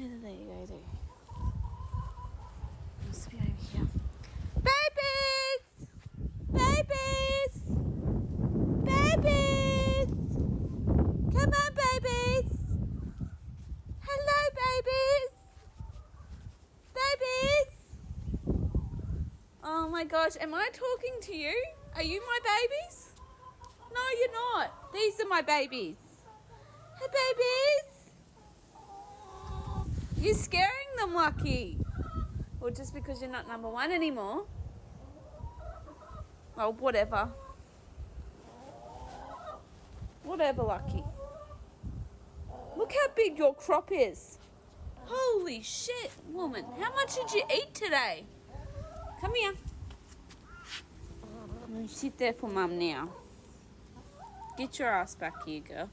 There you go, there. Must be over here. Babies! Babies! Babies! Come on, babies! Hello, babies! Babies! Oh my gosh, am I talking to you? Are you my babies? No, you're not. These are my babies. Hey, babies! You're scaring them, Lucky. Or just because you're not number one anymore. Oh, whatever. Whatever, Lucky. Look how big your crop is. Holy shit, woman. How much did you eat today? Come here. You sit there for Mum now. Get your ass back here, girl.